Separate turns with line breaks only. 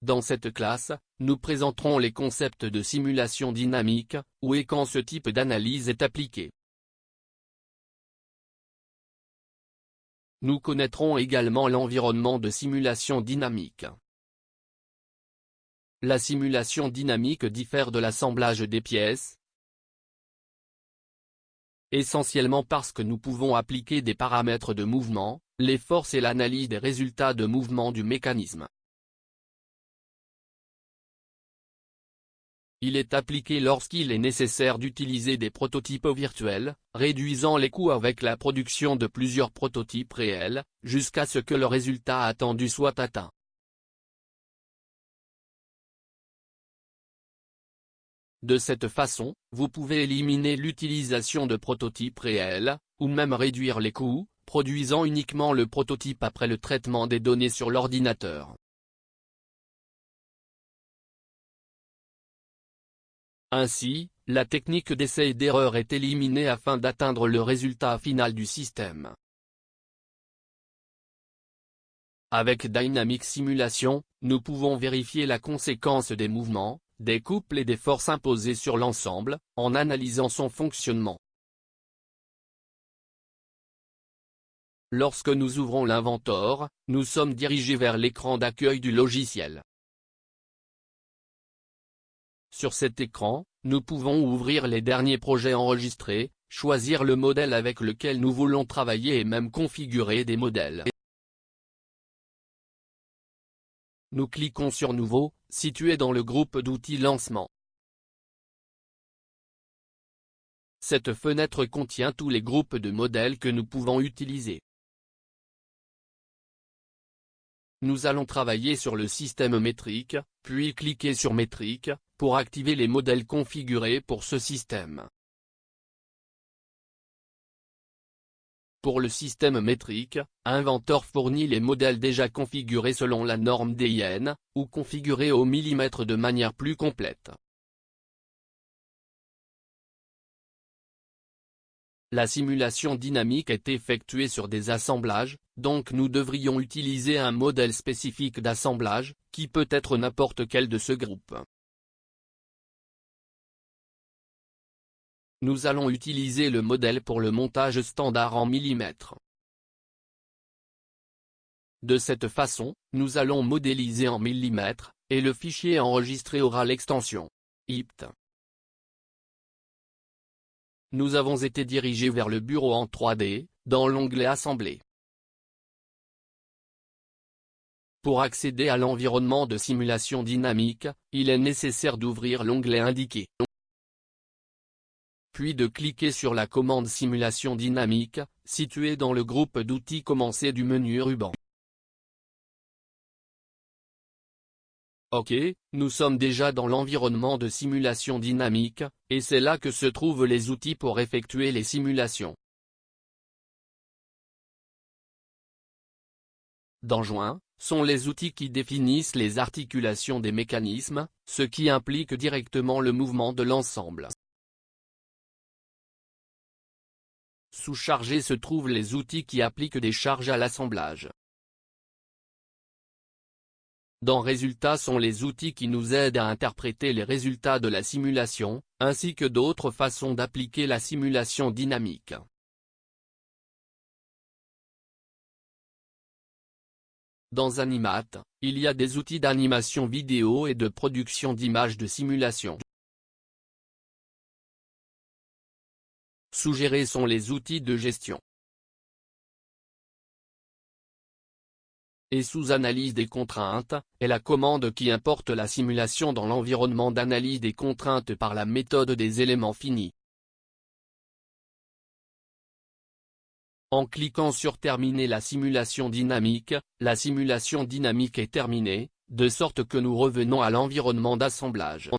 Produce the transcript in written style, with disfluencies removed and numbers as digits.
Dans cette classe, nous présenterons les concepts de simulation dynamique, où et quand ce type d'analyse est appliqué. Nous connaîtrons également l'environnement de simulation dynamique. La simulation dynamique diffère de l'assemblage des pièces, essentiellement parce que nous pouvons appliquer des paramètres de mouvement, les forces et l'analyse des résultats de mouvement du mécanisme. Il est appliqué lorsqu'il est nécessaire d'utiliser des prototypes virtuels, réduisant les coûts avec la production de plusieurs prototypes réels, jusqu'à ce que le résultat attendu soit atteint. De cette façon, vous pouvez éliminer l'utilisation de prototypes réels, ou même réduire les coûts, produisant uniquement le prototype après le traitement des données sur l'ordinateur. Ainsi, la technique d'essai et d'erreur est éliminée afin d'atteindre le résultat final du système. Avec Dynamic Simulation, nous pouvons vérifier la conséquence des mouvements, des couples et des forces imposées sur l'ensemble, en analysant son fonctionnement. Lorsque nous ouvrons l'Inventor, nous sommes dirigés vers l'écran d'accueil du logiciel. Sur cet écran, nous pouvons ouvrir les derniers projets enregistrés, choisir le modèle avec lequel nous voulons travailler et même configurer des modèles. Nous cliquons sur Nouveau, situé dans le groupe d'outils Lancement. Cette fenêtre contient tous les groupes de modèles que nous pouvons utiliser. Nous allons travailler sur le système métrique, puis cliquer sur Métrique, pour activer les modèles configurés pour ce système. Pour le système métrique, Inventor fournit les modèles déjà configurés selon la norme DIN, ou configurés au millimètre de manière plus complète. La simulation dynamique est effectuée sur des assemblages, donc nous devrions utiliser un modèle spécifique d'assemblage, qui peut être n'importe quel de ce groupe. Nous allons utiliser le modèle pour le montage standard en millimètres. De cette façon, nous allons modéliser en millimètres, et le fichier enregistré aura l'extension IPT. Nous avons été dirigés vers le bureau en 3D, dans l'onglet Assembler. Pour accéder à l'environnement de simulation dynamique, il est nécessaire d'ouvrir l'onglet indiqué, puis de cliquer sur la commande Simulation dynamique, située dans le groupe d'outils Commencer du menu ruban. OK, nous sommes déjà dans l'environnement de simulation dynamique, et c'est là que se trouvent les outils pour effectuer les simulations. Dans Joint, sont les outils qui définissent les articulations des mécanismes, ce qui implique directement le mouvement de l'ensemble. Sous Chargé se trouvent les outils qui appliquent des charges à l'assemblage. Dans Résultats sont les outils qui nous aident à interpréter les résultats de la simulation, ainsi que d'autres façons d'appliquer la simulation dynamique. Dans Animat, il y a des outils d'animation vidéo et de production d'images de simulation. Sous Gérer sont les outils de gestion. Et sous Analyse des contraintes, est la commande qui importe la simulation dans l'environnement d'analyse des contraintes par la méthode des éléments finis. En cliquant sur Terminer la simulation dynamique est terminée, de sorte que nous revenons à l'environnement d'assemblage.